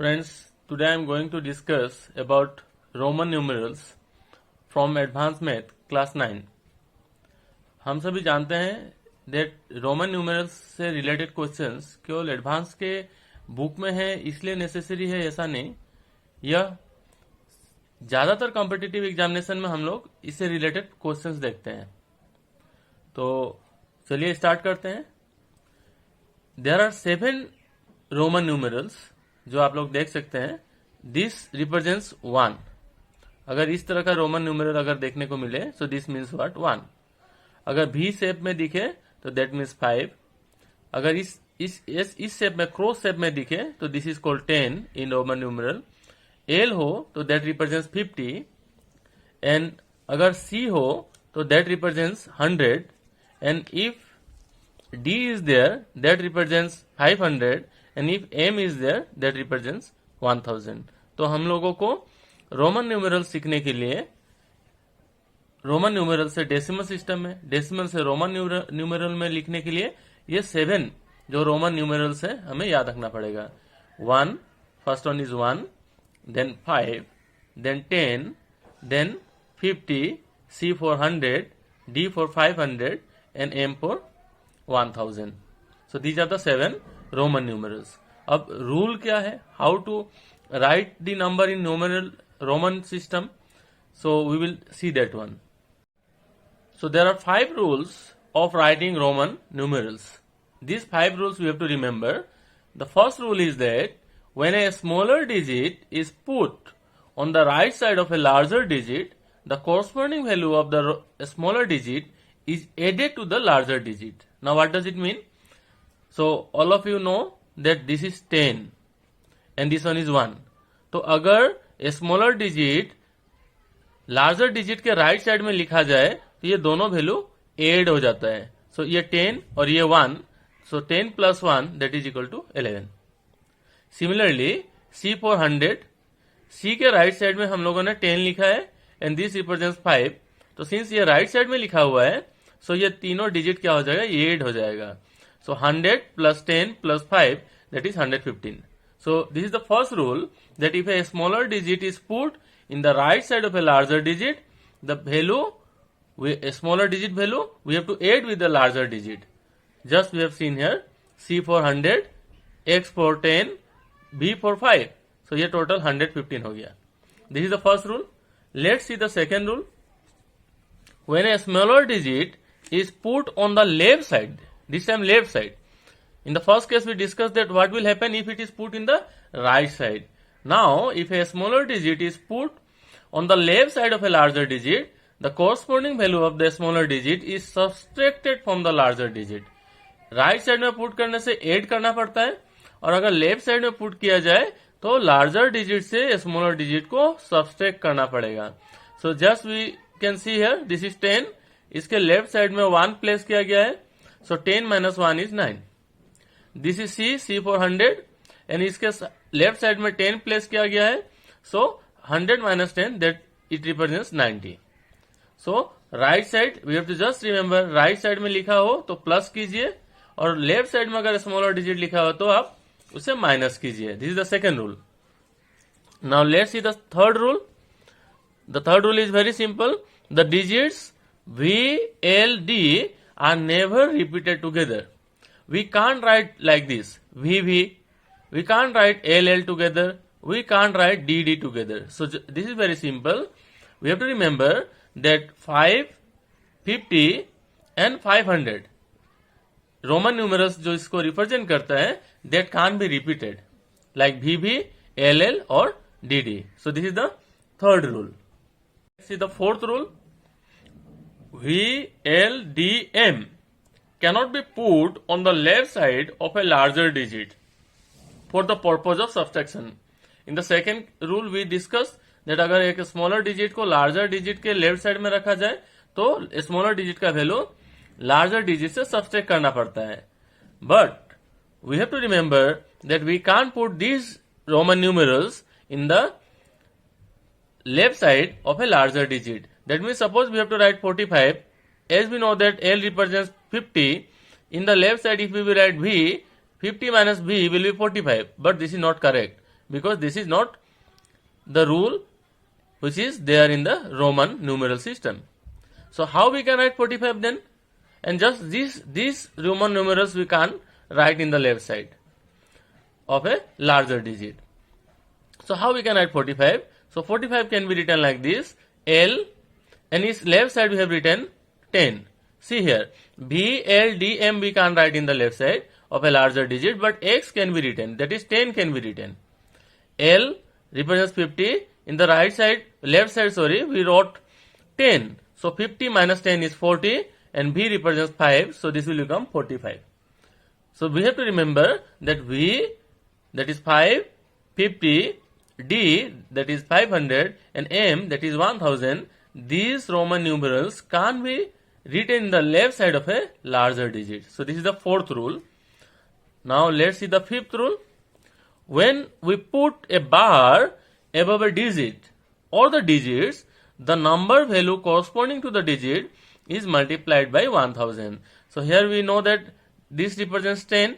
Friends, today I am going to discuss about Roman numerals from Advanced Math Class 9. हम सभी जानते हैं that Roman numerals से related questions केवल advance के बुक में है इसलिए नेसेसरी है ऐसा नहीं, यह ज़्यादातर कॉम्पिटिटिव एग्जामिनेशन में हम लोग इससे रिलेटेड क्वेश्चंस देखते हैं. तो चलिए स्टार्ट करते हैं. देयर आर 7 रोमन न्यूमरल्स जो आप लोग देख सकते हैं. This represents 1. अगर इस तरह का रोमन न्यूमरल अगर देखने को मिले सो दिस मीन्स व्हाट 1. अगर भी शेप में दिखे तो दैट मीन्स 5. अगर इस शेप में क्रॉस शेप में दिखे तो this is called 10 in Roman numeral. L हो तो दैट रिप्रेजेंट्स 50 एंड अगर सी हो तो that represents 100 and if D is there that represents 500 and if M is there that represents 1000. तो हम लोगों को रोमन न्यूमेरल सीखने के लिए रोमन न्यूमेरल से डेसिमल सिस्टम में, डेसिमल से रोमन न्यूमेरल में लिखने के लिए ये 7 जो रोमन न्यूमेरल्स है हमें याद रखना पड़ेगा. 1, first one is 1, then 5, then 10, then 50, C for 100, D for 500 and M for 1000. So these are the 7 Roman numerals. अब रूल क्या है? How to write the number in numeral Roman system? So we will see that one. So there are 5 rules of writing Roman numerals. These 5 rules we have to remember. The first rule is that when a smaller digit is put on the right side of a larger digit, the corresponding value of the smaller digit is added to the larger digit. Now what does it mean? So all of you know that this is 10 and this one is 1. तो अगर smaller digit larger digit के right side में लिखा जाए तो ये दोनों value add हो जाता है. सो ये 10 और ये 1, so 10 plus 1 that is equal to 11. Similarly C for 100, C के राइट साइड में हम लोगों ने 10 लिखा है एंड दिस रिप्रेजेंट्स 5. तो सिंस ये राइट साइड में लिखा हुआ है सो ये तीनों डिजिट क्या हो जाएगा? ये एड हो जाएगा. So 100 plus 10 plus 5 that is 115. So this is the first rule that if a smaller digit is put in the right side of a larger digit, the value smaller digit value we have to add with the larger digit. Just we have seen here C for 100, X for 10, B for 5. So ये total 115 हो गया. This is the first rule. Let's see the second rule. When a smaller digit is put on the left side, this time left side. In the first case we discussed that what will happen if it is put in the right side. Now if a smaller digit is put on the left side of a larger digit, the corresponding value of the smaller digit is subtracted from the larger digit. Right side में put करने से add करना पड़ता है और अगर left side में put किया जाए तो larger digit से smaller digit को subtract करना पड़ेगा. So just we can see here this is 10, इसके लेफ्ट साइड में 1 प्लेस किया गया है. So 10 minus 1 is 9. This is C for 100 and इसके लेफ्ट साइड में 10 प्लेस किया गया है. So 100 minus 10 that it represents 90. So right side we have to just remember, right side में लिखा हो तो प्लस कीजिए और लेफ्ट साइड में अगर स्मॉलर डिजिट लिखा हो तो आप उसे माइनस कीजिए. This is the second rule. Now let's see the third rule. The third rule is very simple. The digits V, L, D are never repeated together. We can't write like this. V, V. We can't write L, L together. We can't write D, D together. So this is very simple. We have to remember that 5, 50 and 500. Roman numerals जो इसको represent करता है that can't be repeated. Like VV, LL or DD. So this is the third rule. See the fourth rule. V, L, D, M cannot be put on the left side of a larger digit for the purpose of subtraction. In the second rule we discussed that अगर एक smaller digit को larger digit के left side में रखा जाए तो smaller digit का value larger digit से subtract करना पड़ता है. But we have to remember that we can't put these Roman numerals in the left side of a larger digit. That means suppose we have to write 45. As we know that L represents 50, in the left side if we will write V, 50 minus B will be 45. But this is not correct. because this is not the rule which is there in the Roman numeral system. So how we can write 45 then? And just these Roman numerals we can write in the left side of a larger digit. So how we can write 45? So 45 can be written like this, L, and its left side we have written 10. See here, B, L, D, M we can write in the left side of a larger digit, but X can be written, that is 10 can be written. L represents 50, in the right side, left side we wrote 10. So 50 minus 10 is 40, and B represents 5, so this will become 45. So we have to remember that V, that is 5, 50, D, that is 500, and M, that is 1000, these Roman numerals can be written in the left side of a larger digit. So this is the fourth rule. Now let's see the fifth rule. When we put a bar above a digit or the digits, the number value corresponding to the digit is multiplied by 1000. So here we know that this represents 10,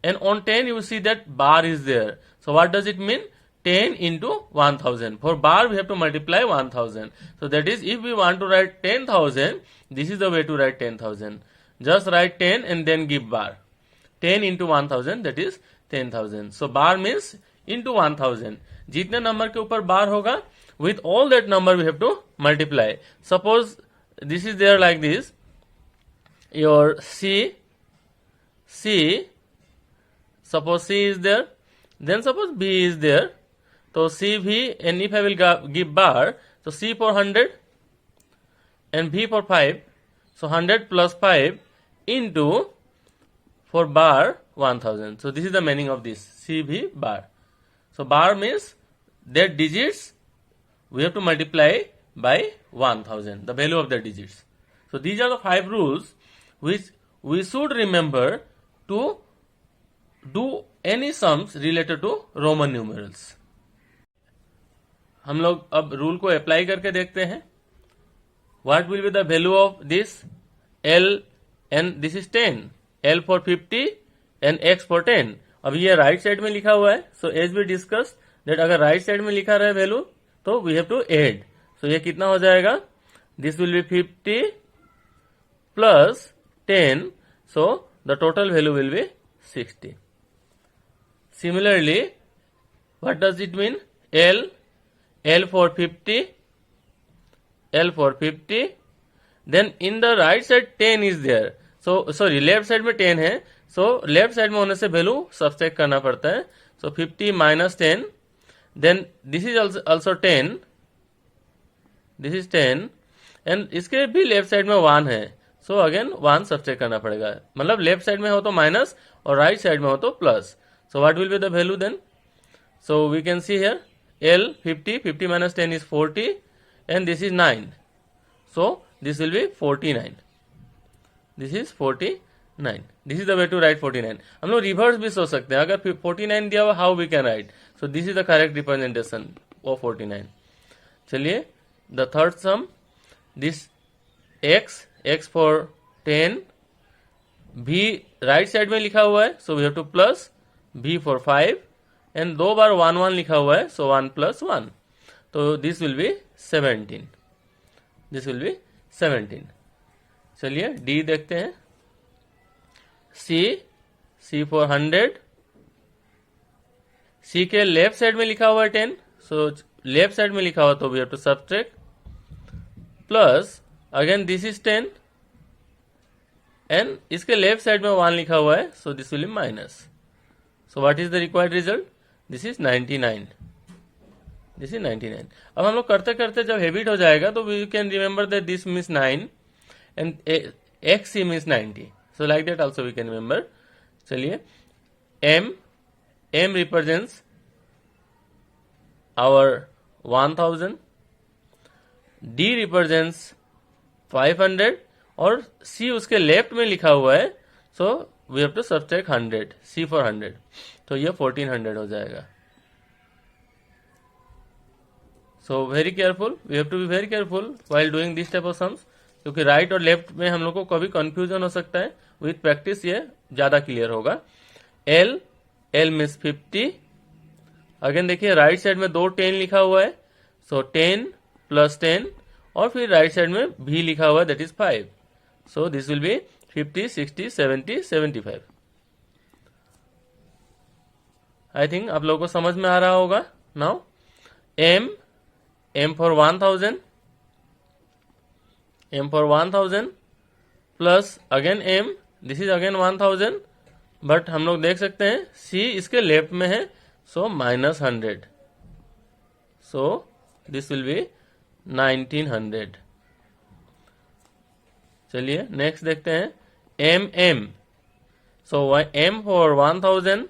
and on 10 you see that bar is there. So what does it mean? 10 into 1000. For bar we have to multiply 1000. So that is, if we want to write 10,000, this is the way to write 10,000. Just write 10 and then give bar. 10 into 1000, that is 10,000. So bar means into 1000. जितने number के ऊपर bar होगा, with all that number we have to multiply. Suppose this is there like this, your C, suppose C is there, then suppose B is there. So CV, and if I will give bar, so C for 100 and B for 5, so 100 plus 5 into, for bar, 1000. So this is the meaning of this CV bar. So bar means that digits we have to multiply by 1000, the value of the digits. So these are the 5 rules which we should remember to do any sums related to Roman numerals. हम लोग अब rule को apply करके देखते हैं. What will be the value of this L, and this is 10, L for 50 and X for 10. अब ये right side में लिखा हुआ है. So as we discuss that अगर राइट साइड में लिखा रहे वैल्यू तो we have to add. So ये कितना हो जाएगा? This will be 50 plus 10. So the total value will be 60. Similarly, what does it mean? L for 50, L for 50. Then in the right side 10 is there. So sorry, left side में 10 है. So left side में होने से value subtract करना पड़ता है. So 50 minus 10. Then this is also 10. This is 10. And इसके भी लेफ्ट साइड में 1 है. So again 1 सबट्रैक्ट करना पड़ेगा. मतलब लेफ्ट साइड में हो तो माइनस और राइट साइड में हो तो plus. So what will be the value then? So we can see here L 50 minus 10 is 40, and this is 9. So this will be 49. This is 49. This is the way to write 49. हम लोग reverse भी सोच सकते हैं. अगर 49 दिया हुआ, how we can write? So this is the correct representation of 49. चलिए, the third sum, this x for 10, b right side में लिखा हुआ है, so we have to plus b for 5, and 2 बार 1 1 लिखा हुआ है, so 1 plus 1. तो this will be 17. This will be 17. चलिए d देखते हैं. C for 100. C के लेफ्ट साइड में लिखा हुआ है 10, so लेफ्ट साइड में लिखा हुआ तो we have to subtract. Plus again this is 10, and इसके लेफ्ट साइड में 1 लिखा हुआ है, so this will be minus. So what is the required result? This is 99. This is 99. अब हम लोग करते करते जब हैबिट हो जाएगा तो we can remember that this means 9 and XC means 90. So like that also we can remember. चलिए, M represents our 1000, D represents 500, और C उसके लेफ्ट में लिखा हुआ है, so we have to subtract 100. C for 100. तो ये 1400 हो जाएगा. So very careful. We have to be very careful while doing this type of sums, क्योंकि राइट और लेफ्ट में हम लोग को कभी कंफ्यूजन हो सकता है. विथ प्रैक्टिस ये ज्यादा क्लियर होगा. L means 50 अगेन देखिए राइट साइड में 2 10 लिखा हुआ है, सो 10 प्लस 10, और फिर राइट साइड में भी लिखा हुआ है, that is 5. So this will be 50, 60, 70, 75. I think आप लोगों को समझ में आ रहा होगा. Now m for 1000, m for 1000 plus again m, this is again 1000, but हम लोग देख सकते हैं c इसके लेफ्ट में है, so -100. So this will B 1900. चलिए नेक्स्ट देखते हैं m. So m for 1000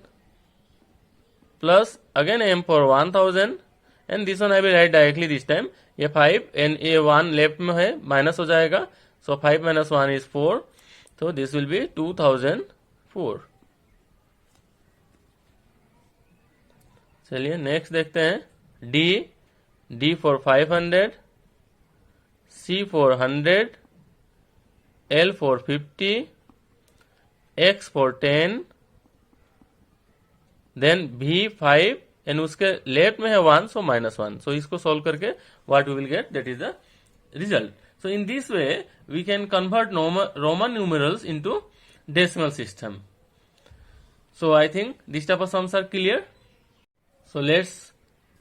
plus again m for 1000, and this one I will write directly this time. ये 5 एंड ये 1 लेफ्ट में है, माइनस हो जाएगा, सो 5 - 1 इज 4. तो दिस विल बी 2004. चलिए नेक्स्ट देखते हैं d for 500, c for 100, l for 50, x for 10, then v 5, and उसके लेफ्ट में है 1, सो -1. सो इसको सॉल्व करके what we will get, that is the result. So in this way we can convert Roman numerals into decimal system. So I think this type of sums are clear. So let's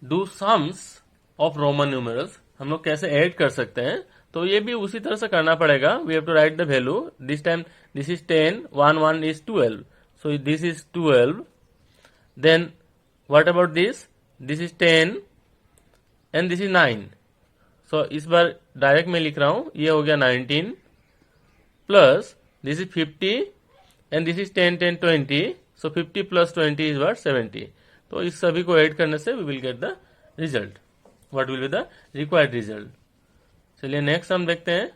do sums of Roman numerals. हम लोग कैसे add कर सकते हैं, तो ये भी उसी तरह से करना पड़ेगा. We have to write the value. This time this is 10, 1 is 12, so this is 12. Then what about this? This is 10 and this is 9. So इस बार डायरेक्ट में लिख रहा हूं, ये हो गया 19 plus this is 50 and this is 10, 10, 20. So 50 plus 20 is what 70. तो इस सभी को ऐड करने से we will get the result. What will be the required result. चलिए नेक्स्ट हम देखते हैं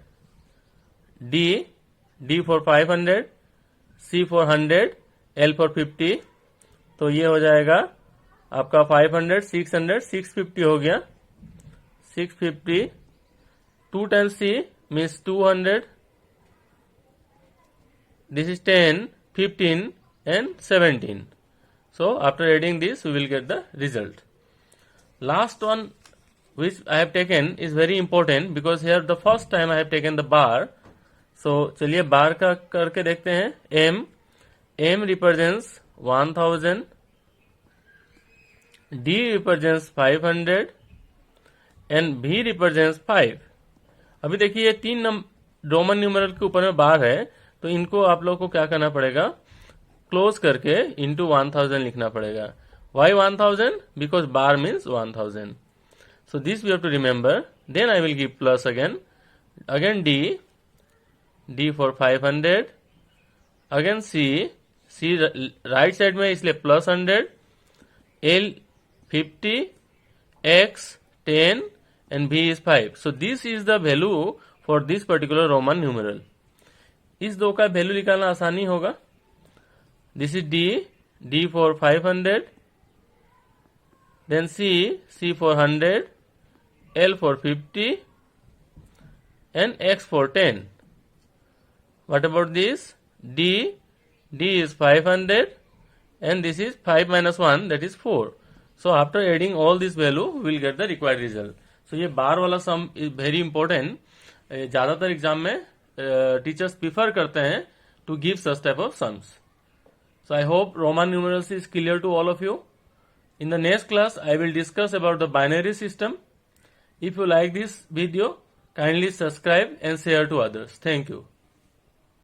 d for 500, c for 100, l for 50. तो ये हो जाएगा आपका 500, 600, 650 हो गया. 650, 2 times c means 200. This is 10, 15 and 17. So after adding this we will get the result. Last one which I have taken is very important because here the first time I have taken the bar. So चलिए बार का करके देखते हैं. m represents 1000, d represents 500 and v represents 5. अभी देखिए ये 3 Roman numeral के ऊपर में बार है, तो इनको आप लोग को क्या करना पड़ेगा, क्लोज करके इंटू 1000 लिखना पड़ेगा. Why 1000? Because bar means 1000. So this we have to remember. Then I will give plus again d for 500, again c right side में इसलिए plus 100, l 50, x 10 and v is 5. So this is the value for this particular Roman numeral. इस दो का value निकालना आसानी होगा. This is d for 500, then c for 100, l for 50 and x for 10. What about this? d is 500 and this is 5 minus 1, that is 4. So after adding all this value we will get the required result. So ये बार वाला sum is very important. ज्यादातर exam में teachers prefer करते हैं to give such type of sums. So I hope Roman numerals is clear to all of you. In the next class I will discuss about the binary system. If you like this video, kindly subscribe and share to others. Thank you.